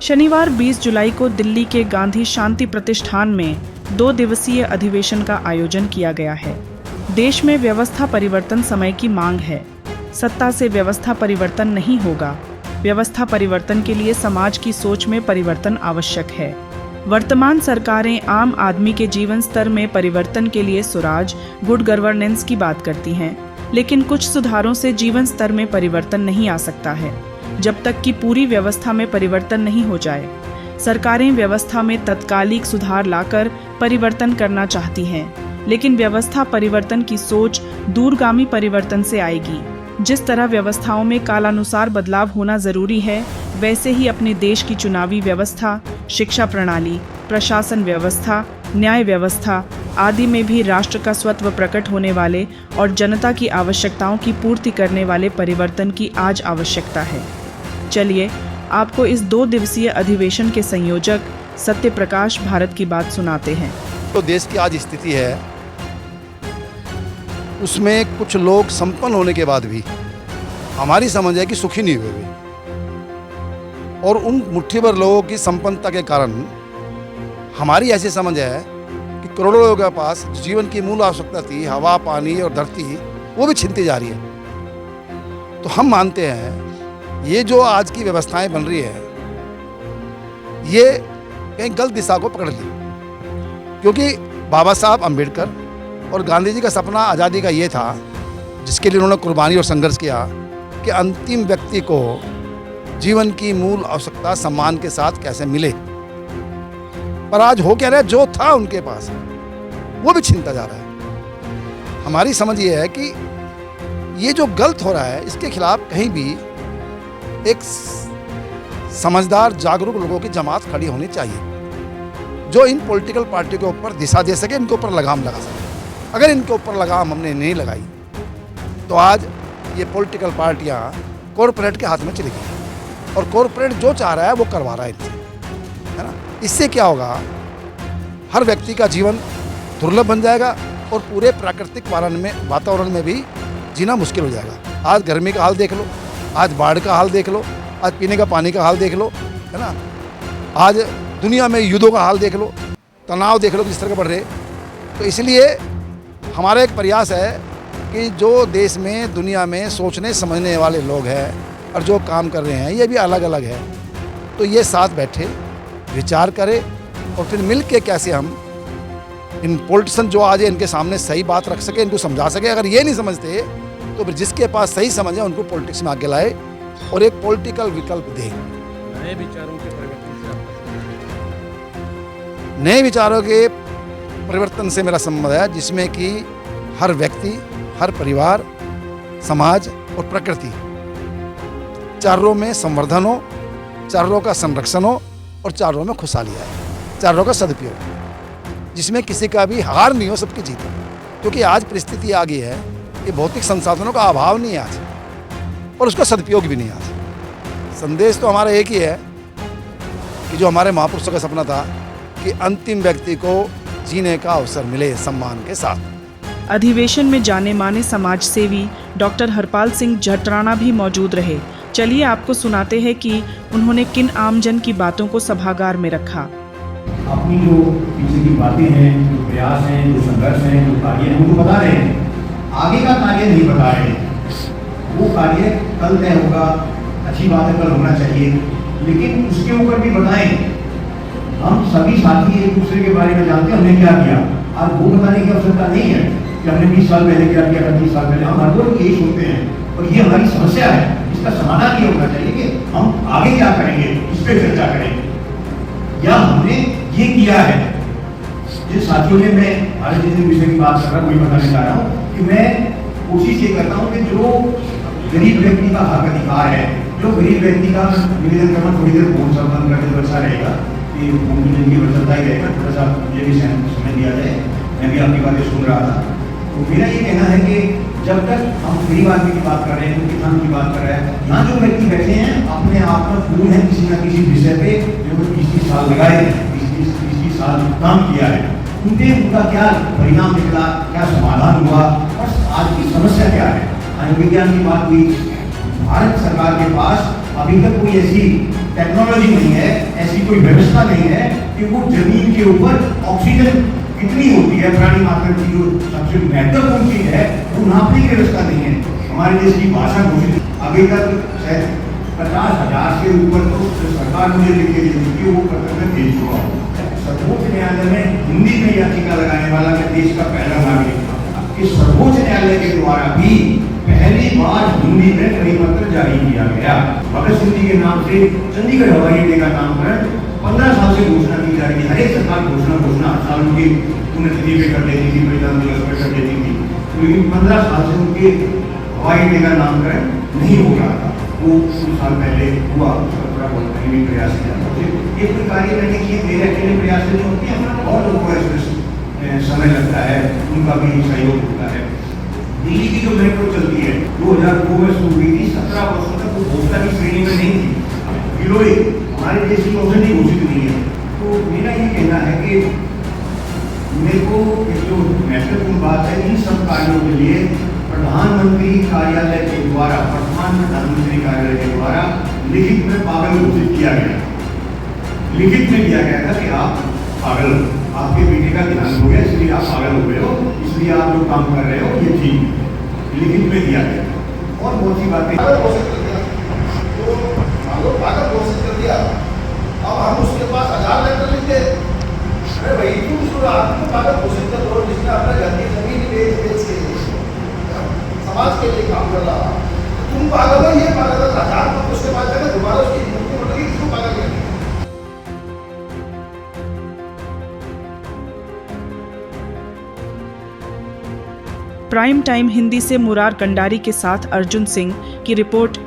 शनिवार 20 जुलाई को दिल्ली के गांधी शांति प्रतिष्ठान में 2 दिवसीय अधिवेशन का आयोजन किया गया है। देश में व्यवस्था परिवर्तन समय की मांग है। सत्ता से व्यवस्था परिवर्तन नहीं होगा। व्यवस्था परिवर्तन के लिए समाज की सोच में परिवर्तन आवश्यक है। वर्तमान सरकारें आम आदमी के जीवन स्तर में परिवर्तन के लिए सुराज, गुड गवर्नेंस की बात करती हैं, लेकिन कुछ सुधारों से जीवन स्तर में परिवर्तन नहीं आ सकता है जब तक कि पूरी व्यवस्था में परिवर्तन नहीं हो जाए। सरकारें व्यवस्था में तत्कालिक सुधार लाकर परिवर्तन करना चाहती हैं, लेकिन व्यवस्था परिवर्तन की सोच दूरगामी परिवर्तन से आएगी। जिस तरह व्यवस्थाओं में कालानुसार बदलाव होना जरूरी है, वैसे ही अपने देश की चुनावी व्यवस्था, शिक्षा प्रणाली, प्रशासन व्यवस्था, न्याय व्यवस्था आदि में भी राष्ट्र का स्वत्व प्रकट होने वाले और जनता की आवश्यकताओं की पूर्ति करने वाले परिवर्तन की आज आवश्यकता है। चलिए आपको इस 2 दिवसीय अधिवेशन के संयोजक सत्य प्रकाश भारत की बात सुनाते हैं। तो देश की आज स्थिति है, उसमें कुछ लोग संपन्न होने के बाद भी हमारी समझ है कि सुखी नहीं हुए भी, और उन मुट्ठी भर लोगों की संपन्नता के कारण हमारी ऐसी समझ है कि करोड़ों लोगों के पास जीवन की मूल आवश्यकता थी, हवा, पानी और धरती, वो भी छीनती जा रही है। तो हम मानते हैं ये जो आज की व्यवस्थाएं बन रही है, ये कहीं गलत दिशा को पकड़ ली, क्योंकि बाबा साहब अम्बेडकर और गांधी जी का सपना आज़ादी का ये था, जिसके लिए उन्होंने कुर्बानी और संघर्ष किया, कि अंतिम व्यक्ति को जीवन की मूल आवश्यकता सम्मान के साथ कैसे मिले। पर आज हो क्या रहा है, जो था उनके पास वो भी छीनता जा रहा है। हमारी समझ ये है कि ये जो गलत हो रहा है, इसके खिलाफ कहीं भी एक समझदार जागरूक लोगों की जमात खड़ी होनी चाहिए, जो इन पॉलिटिकल पार्टी के ऊपर दिशा दे सके, इनके ऊपर लगाम लगा सके। अगर इनके ऊपर लगाम हमने नहीं लगाई तो आज ये पॉलिटिकल पार्टियां कॉरपोरेट के हाथ में चली गई, और कॉरपोरेट जो चाह रहा है वो करवा रहा है इनसे, है ना। इससे क्या होगा, हर व्यक्ति का जीवन दुर्लभ बन जाएगा और पूरे प्राकृतिक वातावरण में भी जीना मुश्किल हो जाएगा। आज गर्मी का हाल देख लो, आज बाढ़ का हाल देख लो, आज पीने का पानी का हाल देख लो, है ना। आज दुनिया में युद्धों का हाल देख लो, तनाव देख लो किस तरह के बढ़ रहे। तो इसलिए हमारा एक प्रयास है कि जो देश में, दुनिया में सोचने समझने वाले लोग हैं और जो काम कर रहे हैं, ये भी अलग अलग है, तो ये साथ बैठे विचार करें और फिर मिल के कैसे हम इन पॉलिटिशियन जो आज इनके सामने सही बात रख सके, इनको समझा सके। अगर ये नहीं समझते तो फिर जिसके पास सही समझ है उनको पॉलिटिक्स में आगे लाए और एक पॉलिटिकल विकल्प दें। नए विचारों के परिवर्तन से नए विचारों के परिवर्तन से मेरा संबंध है, जिसमें कि हर व्यक्ति, हर परिवार, समाज और प्रकृति चारों में संवर्धन हो, चारों का संरक्षण हो और चारों में खुशहाली आए, चारों का सदुपयोग, जिसमें किसी का भी हार नहीं हो, सबकी जीत हो। क्योंकि आज परिस्थिति आ गई है कि भौतिक संसाधनों का अभाव नहीं है आज, और उसका सदुपयोग भी नहीं है आज। संदेश तो हमारा एक ही है कि जो हमारे महापुरुषों का सपना था कि अंतिम व्यक्ति को जीने का अवसर मिले सम्मान के साथ। अधिवेशन में जाने माने समाज सेवी डॉक्टर हरपाल सिंह जटराणा भी मौजूद रहे। चलिए आपको सुनाते हैं कि उन्होंने किन आमजन की बातों को सभागार में रखा। अपनी जो पीछे की बातें हैं, जो प्रयास हैं, जो संघर्ष हैं, जो कार्य हैं, उनको बता रहे हैं। आगे का कार्य नहीं बता रहे हैं। वो कार्य कल तय होगा, अच्छी बात है, कल होना चाहिए, लेकिन उसके ऊपर भी बताएं। हम सभी साथी एक दूसरे के बारे में जानते हैं, हमने क्या किया। आज वो बताने की आवश्यकता नहीं है कि हमने 20 साल पहले क्या किया, 30 साल पहले। हम हर रोज यही सुनते हैं और ये हमारी समस्या है। इसका समाधान ये होना चाहिए कि हम आगे क्या करेंगे, इस पर चर्चा करेंगे, या हमने ये किया है। जिन साथियों ने, मैं आज जिस विषय की बात कर रहा हूँ वही बताने जा रहा हूँ कि मैं कोशिश ये करता हूँ कि जो गरीब व्यक्ति का हक अधिकार है, जो गरीब व्यक्ति का निवेदन करना, थोड़ी देर फोन संबंध करने तो अच्छा रहेगा कि उनकी जिंदगी में चलता ही रहेगा। थोड़ा सा मुझे भी समय दिया जाए, मैं भी आपकी बातें सुन रहा था। तो मेरा ये कहना है कि जब तक हम गरीब आदमी की बात कर रहे हैं, किसान की बात कर रहे हैं, यहाँ जो व्यक्ति बैठे हैं अपने आप में पूर्ण है किसी न किसी विषय पे, जो 20 साल लगाए, 20 साल काम किया है, उनका क्या परिणाम निकला, क्या समाधान हुआ और आज की समस्या क्या है। आयुर्विज्ञान की बात हुई, भारत सरकार के पास अभी तक कोई ऐसी टेक्नोलॉजी नहीं है, ऐसी कोई व्यवस्था नहीं है कि वो जमीन के ऊपर ऑक्सीजन कितनी होती है प्राणी मात्र की जो सबसे महत्वपूर्ण चीज है वो नापने की व्यवस्था नहीं है। हमारे देश की भाषा घोषित अभी तक 50,000 से ऊपर तो सरकार मुझे लिख के दे दी वो प्रकरण भेज चुका हूँ। सर्वोच्च न्यायालय में हिंदी में याचिका लगाने वाला मैं देश का पहला नागरिक कि सर्वोच्च न्यायालय के द्वारा भी पहली बार हिंदी में परिपत्र जारी किया गया। भगत सिंह जी के नाम से चंडीगढ़ हवाई अड्डे का नामकरण 15 साल से घोषणा की जा रही है। हर एक सरकार घोषणा हर साल उनकी पुण्यतिथि पे कर देती थी, बलिदान दिवस पे कर देती थी, लेकिन 15 साल से उनके हवाई अड्डे का नामकरण नहीं हो रहा था। वो कुछ साल पहले हुआ, उसका थोड़ा बहुत भी प्रयास किया। ये कोई कार्य करने की मेरे अकेले प्रयास नहीं होती है, और लोगों को इसमें समय लगता है, उनका भी सहयोग होता है। दिल्ली की जो मेट्रो चलती है 2002 में शुरू हुई थी, 17 वर्षों तक वो भोक्ता की श्रेणी में नहीं थी। गिलोय हमारे देश की औषधि घोषित नहीं है। तो मेरा ये कहना है कि मेरे को जो महत्वपूर्ण बात है, इन सब कार्यों के लिए प्रधानमंत्री कार्यालय के द्वारा, वर्तमान प्रधानमंत्री कार्यालय के द्वारा लिखित में पागल घोषित किया गया। लिखित में दिया गया था कि आप पागल, आपके बेटे का ध्यान हो गया इसलिए आप पागल हो गए हो, इसलिए आप जो काम कर रहे हो ये ठीक लिखित में दिया गया। और बहुत सी बातें पागल घोषित कर दिया। अब हम उसके पास 1000 लेटर लिखते, अरे भाई तुम उसको आदमी को पागल घोषित कर दो जिसने अपना घर की जमीन बेच के समाज के लिए काम कर रहा। तुम पागल हो, ये पागल है, 1000 लोग उसके पास जाकर दोबारा उसकी मुक्ति मिलेगी, किसको पागल करेंगे। प्राइम टाइम हिंदी से मुरार कंडारी के साथ अर्जुन सिंह की रिपोर्ट,